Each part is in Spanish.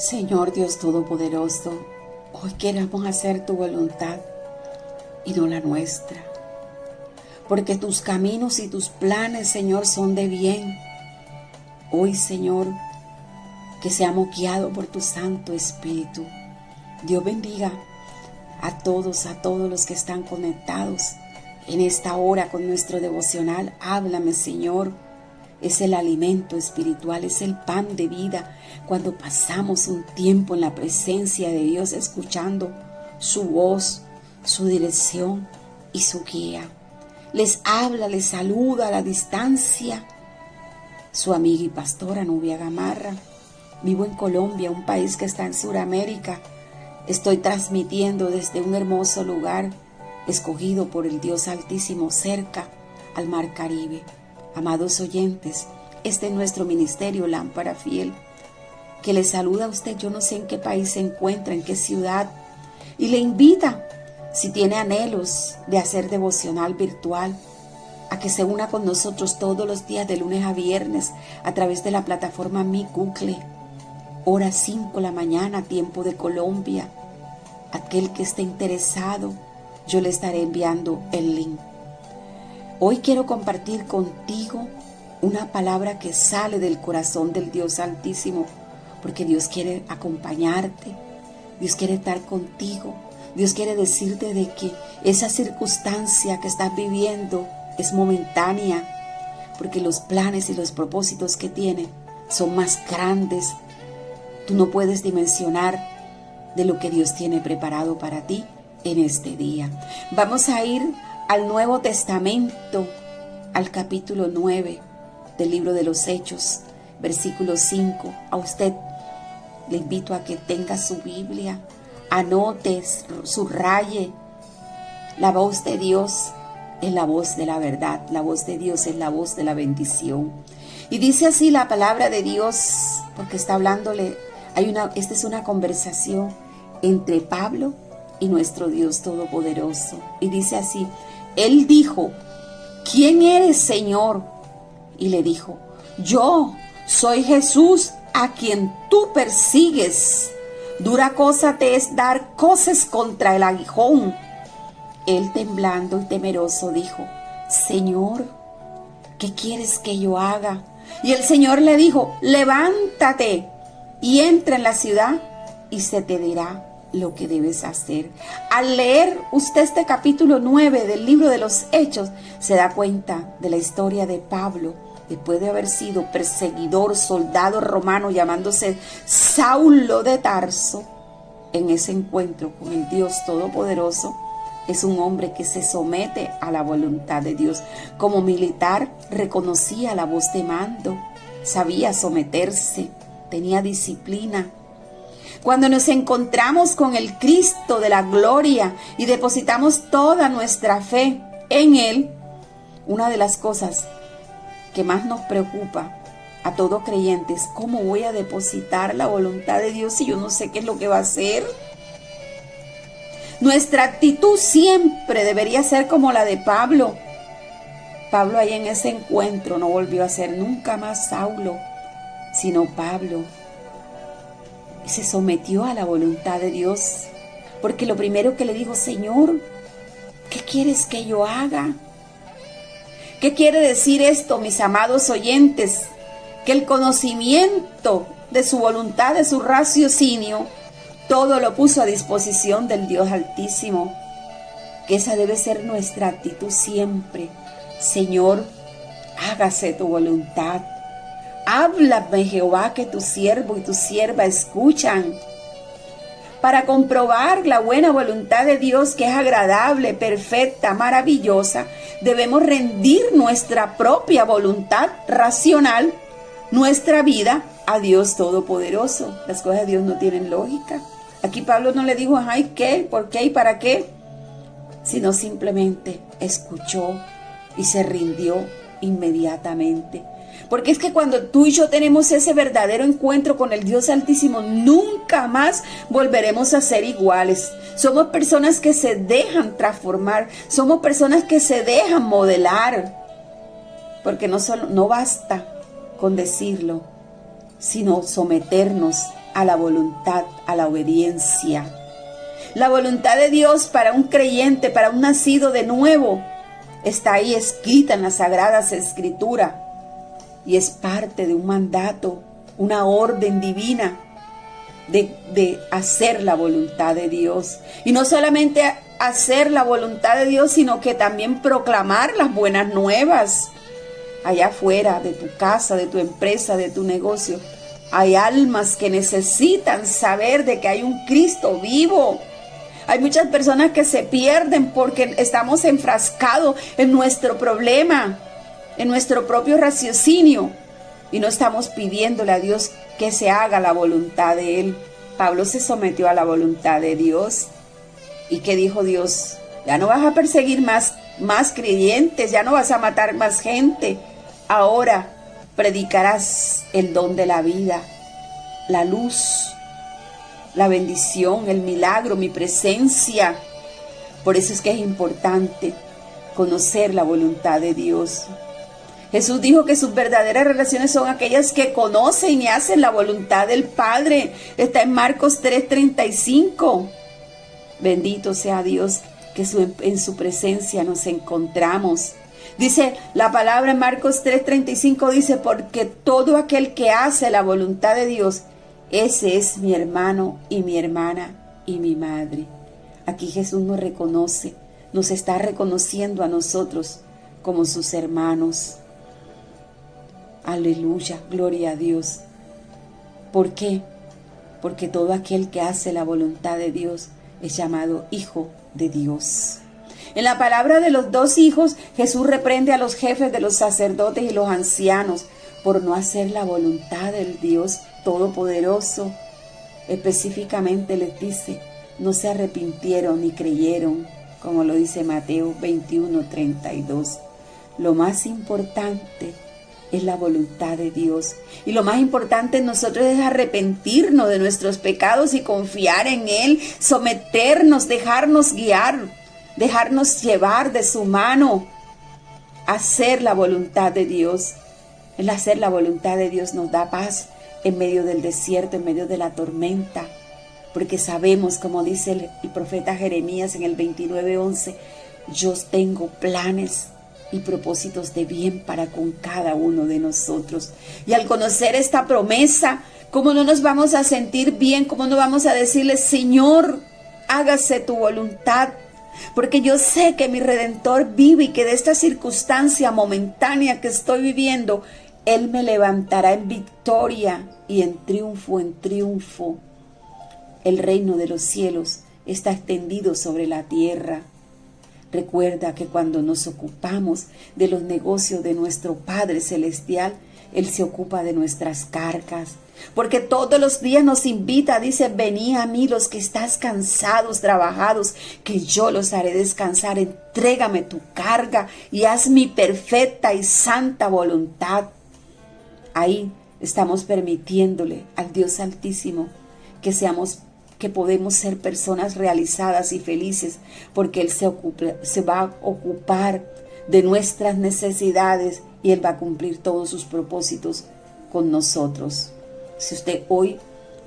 Señor Dios Todopoderoso, hoy queremos hacer tu voluntad y no la nuestra, porque tus caminos y tus planes, Señor, son de bien. Hoy, Señor, que seamos guiados por tu Santo Espíritu. Dios bendiga a todos los que están conectados en esta hora con nuestro devocional. Háblame, Señor. Es el alimento espiritual, es el pan de vida cuando pasamos un tiempo en la presencia de Dios, escuchando su voz, su dirección y su guía. Les habla, les saluda a la distancia su amiga y pastora Nubia Gamarra. Vivo en Colombia, un país que está en Sudamérica. Estoy transmitiendo desde un hermoso lugar escogido por el Dios Altísimo, cerca al Mar Caribe. Amados oyentes, este es nuestro ministerio Lámpara Fiel, que le saluda a usted. Yo no sé en qué país se encuentra, en qué ciudad, y le invita, si tiene anhelos de hacer devocional virtual, a que se una con nosotros todos los días de lunes a viernes a través de la plataforma Mi Google, hora 5 de la mañana, tiempo de Colombia. Aquel que esté interesado, yo le estaré enviando el link. Hoy quiero compartir contigo una palabra que sale del corazón del Dios Altísimo, porque Dios quiere acompañarte, Dios quiere estar contigo, Dios quiere decirte de que esa circunstancia que estás viviendo es momentánea, porque los planes y los propósitos que tiene son más grandes. Tú no puedes dimensionar de lo que Dios tiene preparado para ti en este día. Vamos a ir al Nuevo Testamento, al capítulo 9 del libro de los Hechos, versículo 5. A usted le invito a que tenga su Biblia, anote, subraye. La voz de Dios es la voz de la verdad, la voz de Dios es la voz de la bendición. Y dice así la palabra de Dios, porque está hablándole, esta es una conversación entre Pablo y nuestro Dios Todopoderoso. Y dice así: Él dijo, ¿quién eres, Señor? Y le dijo, yo soy Jesús a quien tú persigues. Dura cosa te es dar coces contra el aguijón. Él, temblando y temeroso, dijo, Señor, ¿qué quieres que yo haga? Y el Señor le dijo, levántate y entra en la ciudad y se te dirá lo que debes hacer. Al leer usted este capítulo 9 del libro de los Hechos, se da cuenta de la historia de Pablo, después de haber sido perseguidor, soldado romano, llamándose Saulo de Tarso. En ese encuentro con el Dios Todopoderoso, es un hombre que se somete a la voluntad de Dios. Como militar, reconocía la voz de mando, sabía someterse, tenía disciplina. Cuando nos encontramos con el Cristo de la gloria y depositamos toda nuestra fe en Él, una de las cosas que más nos preocupa a todo creyente es cómo voy a depositar la voluntad de Dios si yo no sé qué es lo que va a hacer. Nuestra actitud siempre debería ser como la de Pablo. Pablo ahí en ese encuentro no volvió a ser nunca más Saulo, sino Pablo. Y se sometió a la voluntad de Dios, porque lo primero que le dijo, Señor, ¿qué quieres que yo haga? ¿Qué quiere decir esto, mis amados oyentes? Que el conocimiento de su voluntad, de su raciocinio, todo lo puso a disposición del Dios Altísimo. Que esa debe ser nuestra actitud siempre. Señor, hágase tu voluntad. Háblame, Jehová, que tu siervo y tu sierva escuchan. Para comprobar la buena voluntad de Dios, que es agradable, perfecta, maravillosa, debemos rendir nuestra propia voluntad racional, nuestra vida, a Dios Todopoderoso. Las cosas de Dios no tienen lógica. Aquí Pablo no le dijo, ay, ¿qué? ¿Por qué? ¿Y para qué? Sino simplemente escuchó y se rindió inmediatamente. Porque es que cuando tú y yo tenemos ese verdadero encuentro con el Dios Altísimo, nunca más volveremos a ser iguales. Somos personas que se dejan transformar, somos personas que se dejan modelar. Porque no basta con decirlo, sino someternos a la voluntad, a la obediencia. La voluntad de Dios para un creyente, para un nacido de nuevo, está ahí escrita en las Sagradas Escrituras y es parte de un mandato, una orden divina de hacer la voluntad de Dios. Y no solamente hacer la voluntad de Dios, sino que también proclamar las buenas nuevas. Allá afuera de tu casa, de tu empresa, de tu negocio, hay almas que necesitan saber de que hay un Cristo vivo. Hay muchas personas que se pierden porque estamos enfrascados en nuestro problema, en nuestro propio raciocinio, y no estamos pidiéndole a Dios que se haga la voluntad de Él. Pablo se sometió a la voluntad de Dios. ¿Y qué dijo Dios? Ya no vas a perseguir más creyentes, ya no vas a matar más gente. Ahora predicarás el don de la vida, la luz, la bendición, el milagro, mi presencia. Por eso es que es importante conocer la voluntad de Dios. Jesús dijo que sus verdaderas relaciones son aquellas que conocen y hacen la voluntad del Padre. Está en Marcos 3:35. Bendito sea Dios que en su presencia nos encontramos. Dice la palabra en Marcos 3:35, dice, porque todo aquel que hace la voluntad de Dios, ese es mi hermano y mi hermana y mi madre. Aquí Jesús nos reconoce, nos está reconociendo a nosotros como sus hermanos. Aleluya, gloria a Dios. ¿Por qué? Porque todo aquel que hace la voluntad de Dios es llamado hijo de Dios. En la palabra de los 2 hijos, Jesús reprende a los jefes de los sacerdotes y los ancianos por no hacer la voluntad del Dios Todopoderoso. Específicamente les dice, no se arrepintieron ni creyeron, como lo dice Mateo 21:32. Lo más importante es la voluntad de Dios. Y lo más importante en nosotros es arrepentirnos de nuestros pecados y confiar en Él, someternos, dejarnos guiar, dejarnos llevar de su mano, hacer la voluntad de Dios. El hacer la voluntad de Dios nos da paz en medio del desierto, en medio de la tormenta, porque sabemos, como dice el profeta Jeremías en el 29:11, yo tengo planes y propósitos de bien para con cada uno de nosotros. Y al conocer esta promesa, ¿cómo no nos vamos a sentir bien? ¿Cómo no vamos a decirle, Señor, hágase tu voluntad? Porque yo sé que mi Redentor vive y que de esta circunstancia momentánea que estoy viviendo, Él me levantará en victoria y en triunfo. El reino de los cielos está extendido sobre la tierra. Recuerda que cuando nos ocupamos de los negocios de nuestro Padre Celestial, Él se ocupa de nuestras cargas. Porque todos los días nos invita, dice, venid a mí los que estás cansados, trabajados, que yo los haré descansar. Entrégame tu carga y haz mi perfecta y santa voluntad. Ahí estamos permitiéndole al Dios Altísimo que podemos ser personas realizadas y felices, porque Él se va a ocupar de nuestras necesidades y Él va a cumplir todos sus propósitos con nosotros. Si usted hoy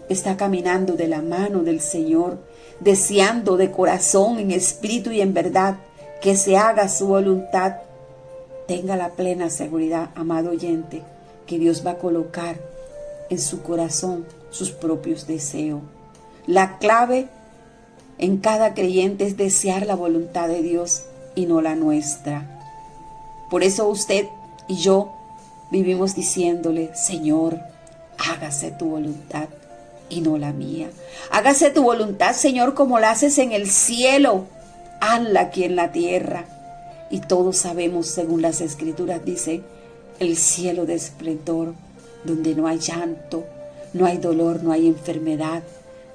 está caminando de la mano del Señor, deseando de corazón, en espíritu y en verdad, que se haga su voluntad, tenga la plena seguridad, amado oyente, que Dios va a colocar en su corazón sus propios deseos. La clave en cada creyente es desear la voluntad de Dios y no la nuestra. Por eso usted y yo vivimos diciéndole, Señor, hágase tu voluntad y no la mía. Hágase tu voluntad, Señor, como la haces en el cielo, hazla aquí en la tierra. Y todos sabemos, según las Escrituras dice, el cielo de esplendor, donde no hay llanto, no hay dolor, no hay enfermedad,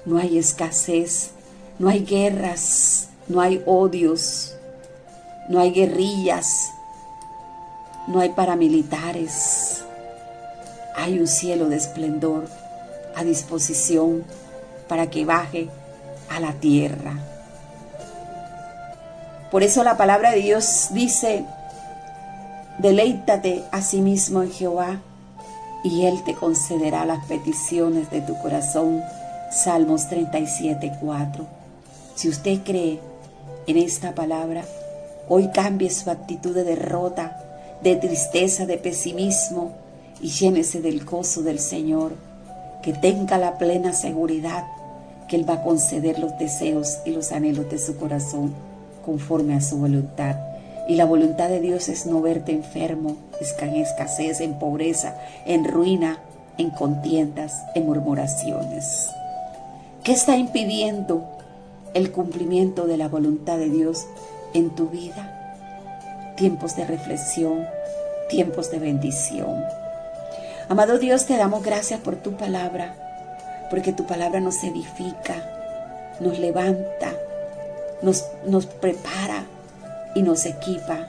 no hay escasez, no hay guerras, no hay odios, no hay guerrillas, no hay paramilitares. Hay un cielo de esplendor a disposición para que baje a la tierra. Por eso la palabra de Dios dice, deleítate a sí mismo en Jehová y Él te concederá las peticiones de tu corazón. Salmos 37:4. Si usted cree en esta palabra, hoy cambie su actitud de derrota, de tristeza, de pesimismo y llénese del gozo del Señor. Que tenga la plena seguridad que Él va a conceder los deseos y los anhelos de su corazón conforme a su voluntad. Y la voluntad de Dios es no verte enfermo, en escasez, en pobreza, en ruina, en contiendas, en murmuraciones. ¿Qué está impidiendo el cumplimiento de la voluntad de Dios en tu vida? Tiempos de reflexión, tiempos de bendición. Amado Dios, te damos gracias por tu palabra, porque tu palabra nos edifica, nos levanta, nos prepara y nos equipa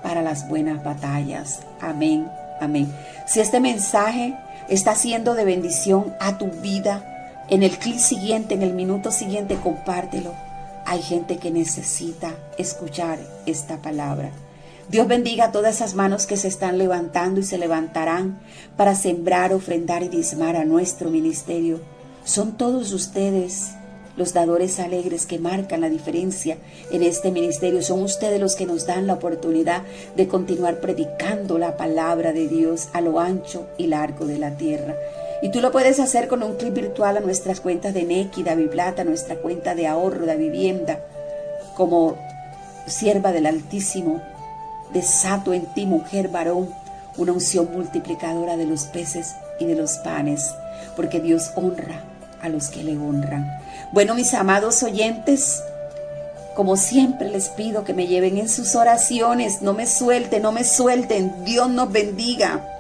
para las buenas batallas. Amén, amén. Si este mensaje está siendo de bendición a tu vida, en el clic siguiente, en el minuto siguiente, compártelo. Hay gente que necesita escuchar esta palabra. Dios bendiga a todas esas manos que se están levantando y se levantarán para sembrar, ofrendar y diezmar a nuestro ministerio. Son todos ustedes los dadores alegres que marcan la diferencia en este ministerio. Son ustedes los que nos dan la oportunidad de continuar predicando la palabra de Dios a lo ancho y largo de la tierra. Y tú lo puedes hacer con un clip virtual a nuestras cuentas de Nequi, Daviplata, nuestra cuenta de ahorro, de vivienda. Como sierva del Altísimo, desato en ti, mujer, varón, una unción multiplicadora de los peces y de los panes, porque Dios honra a los que le honran. Bueno, mis amados oyentes, como siempre les pido que me lleven en sus oraciones. No me suelten, no me suelten. Dios nos bendiga.